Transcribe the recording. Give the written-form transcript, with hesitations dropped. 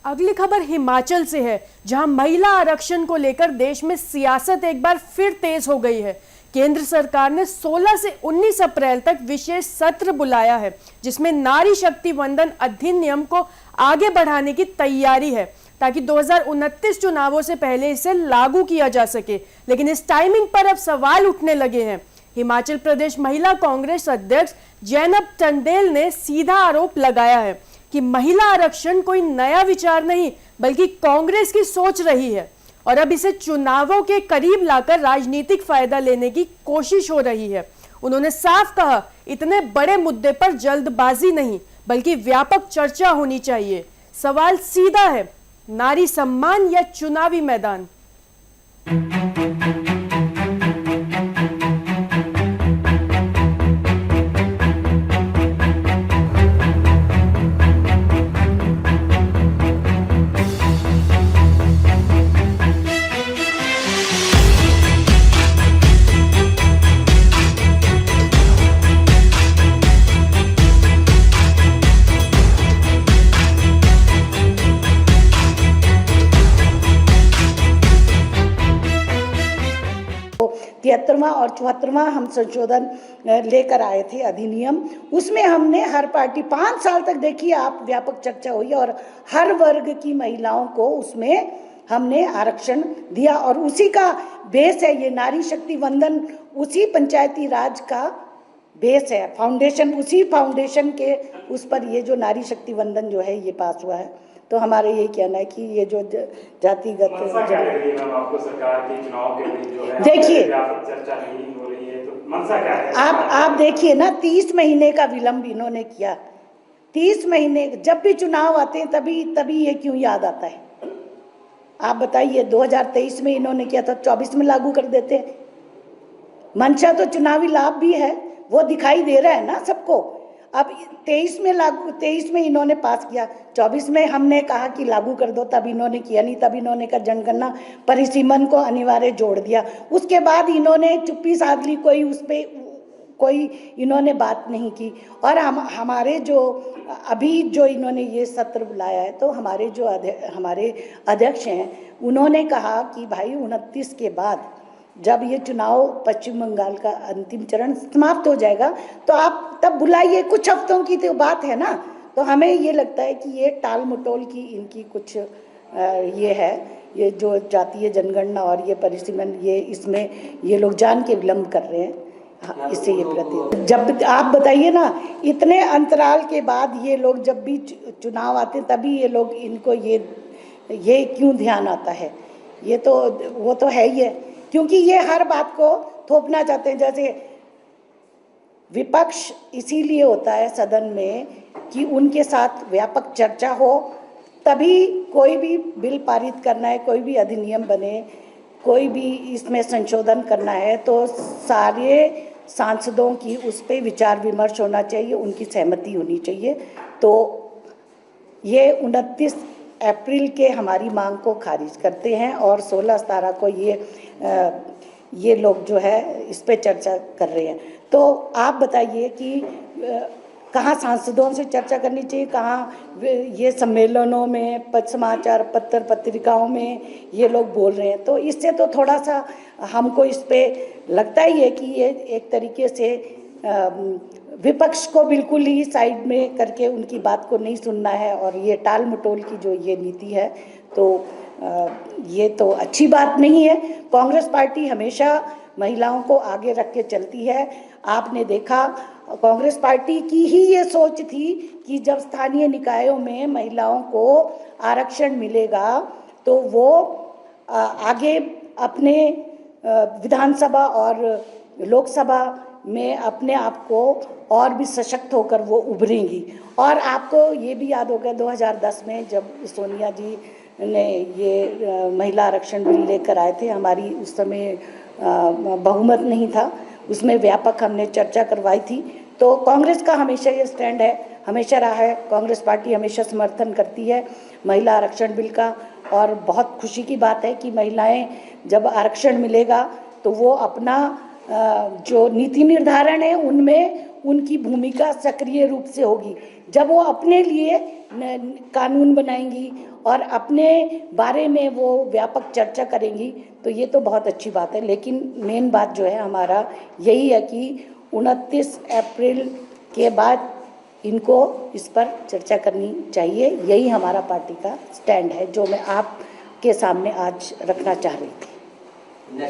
अगली खबर हिमाचल से है, जहां महिला आरक्षण को लेकर देश में सियासत एक बार फिर तेज हो गई है। केंद्र सरकार ने 16 से 19 अप्रैल तक विशेष सत्र बुलाया है, जिसमें नारी शक्ति वंदन अधिनियम को आगे बढ़ाने की तैयारी है ताकि 2029 चुनावों से पहले इसे लागू किया जा सके। लेकिन इस टाइमिंग पर अब सवाल उठने लगे हैं। हिमाचल प्रदेश महिला कांग्रेस अध्यक्ष जैनब टंडेल ने सीधा आरोप लगाया है कि महिला आरक्षण कोई नया विचार नहीं बल्कि कांग्रेस की सोच रही है और अब इसे चुनावों के करीब लाकर राजनीतिक फायदा लेने की कोशिश हो रही है। उन्होंने साफ कहा, इतने बड़े मुद्दे पर जल्दबाजी नहीं बल्कि व्यापक चर्चा होनी चाहिए। सवाल सीधा है, नारी सम्मान या चुनावी मैदान। तिहत्तरवां और 74वां हम संशोधन लेकर आए थे अधिनियम। उसमें हमने हर पार्टी 5 साल तक देखिए आप व्यापक चर्चा हुई और हर वर्ग की महिलाओं को उसमें हमने आरक्षण दिया और उसी का बेस है ये नारी शक्ति वंदन। उसी पंचायती राज का बेस है, फाउंडेशन, उसी फाउंडेशन के उस पर ये जो नारी शक्ति वंदन जो है ये पास हुआ है। तो हमारे यही कहना है कि ये जो जातिगत आपको सरकार के चुनाव के लिए जो है देखिए चर्चा नहीं हो रही है, तो मनसा क्या है? आप देखिए ना, 30 महीने का विलंब इन्होंने किया। 30 महीने, जब भी चुनाव आते हैं तभी ये क्यों याद आता है? आप बताइए, 2023 में इन्होंने किया था, 24 में लागू कर देते। मंशा तो चुनावी लाभ भी है, वो दिखाई दे रहा है ना सबको। अब 23 में इन्होंने पास किया, 24 में हमने कहा कि लागू कर दो, तब इन्होंने किया नहीं। तब इन्होंने कहा जनगणना परिसीमन को अनिवार्य जोड़ दिया। उसके बाद इन्होंने चुप्पी साध ली, कोई उस पर कोई इन्होंने बात नहीं की। और हमारे जो अभी जो इन्होंने ये सत्र बुलाया है, तो हमारे अध्यक्ष हैं, उन्होंने कहा कि भाई 29 के बाद जब ये चुनाव पश्चिम बंगाल का अंतिम चरण समाप्त हो जाएगा तो आप तब बुलाइए। कुछ हफ्तों की तो बात है ना। तो हमें ये लगता है कि ये टाल मटोल की इनकी कुछ ये है, ये जो जातीय जनगणना और ये परिसीमन, ये इसमें ये लोग जान के विलम्ब कर रहे हैं। इससे ये प्रति जब आप बताइए ना, इतने अंतराल के बाद ये लोग जब भी चुनाव आते हैं तभी ये लोग, इनको ये क्यों ध्यान आता है? ये तो वो तो है ही है, क्योंकि ये हर बात को थोपना चाहते हैं। जैसे विपक्ष इसीलिए होता है सदन में कि उनके साथ व्यापक चर्चा हो, तभी कोई भी बिल पारित करना है, कोई भी अधिनियम बने, कोई भी इसमें संशोधन करना है तो सारे सांसदों की उस पर विचार विमर्श होना चाहिए, उनकी सहमति होनी चाहिए। तो ये 29 अप्रैल के हमारी मांग को खारिज करते हैं और 16-17 को ये लोग जो है इस पे चर्चा कर रहे हैं। तो आप बताइए कि कहाँ सांसदों से चर्चा करनी चाहिए, कहाँ ये सम्मेलनों में, समाचार पत्र पत्रिकाओं में ये लोग बोल रहे हैं। तो इससे तो थोड़ा सा हमको इस पे लगता ही है कि ये एक तरीके से विपक्ष को बिल्कुल ही साइड में करके उनकी बात को नहीं सुनना है और ये टाल मटोल की जो ये नीति है, तो ये तो अच्छी बात नहीं है। कांग्रेस पार्टी हमेशा महिलाओं को आगे रख के चलती है। आपने देखा, कांग्रेस पार्टी की ही ये सोच थी कि जब स्थानीय निकायों में महिलाओं को आरक्षण मिलेगा तो वो आगे अपने विधानसभा और लोकसभा में अपने आप को और भी सशक्त होकर वो उभरेंगी। और आपको ये भी याद होगा 2010 में जब सोनिया जी ने ये महिला आरक्षण बिल लेकर आए थे, हमारी उस समय बहुमत नहीं था, उसमें व्यापक हमने चर्चा करवाई थी। तो कांग्रेस का हमेशा ये स्टैंड है, हमेशा रहा है, कांग्रेस पार्टी हमेशा समर्थन करती है महिला आरक्षण बिल का। और बहुत खुशी की बात है कि महिलाएं जब आरक्षण मिलेगा तो वो अपना जो नीति निर्धारण है उनमें उनकी भूमिका सक्रिय रूप से होगी। जब वो अपने लिए कानून बनाएंगी और अपने बारे में वो व्यापक चर्चा करेंगी तो ये तो बहुत अच्छी बात है, लेकिन मेन बात जो है हमारा यही है कि 29 अप्रैल के बाद इनको इस पर चर्चा करनी चाहिए। यही हमारा पार्टी का स्टैंड है जो मैं आपके सामने आज रखना चाह रही थी।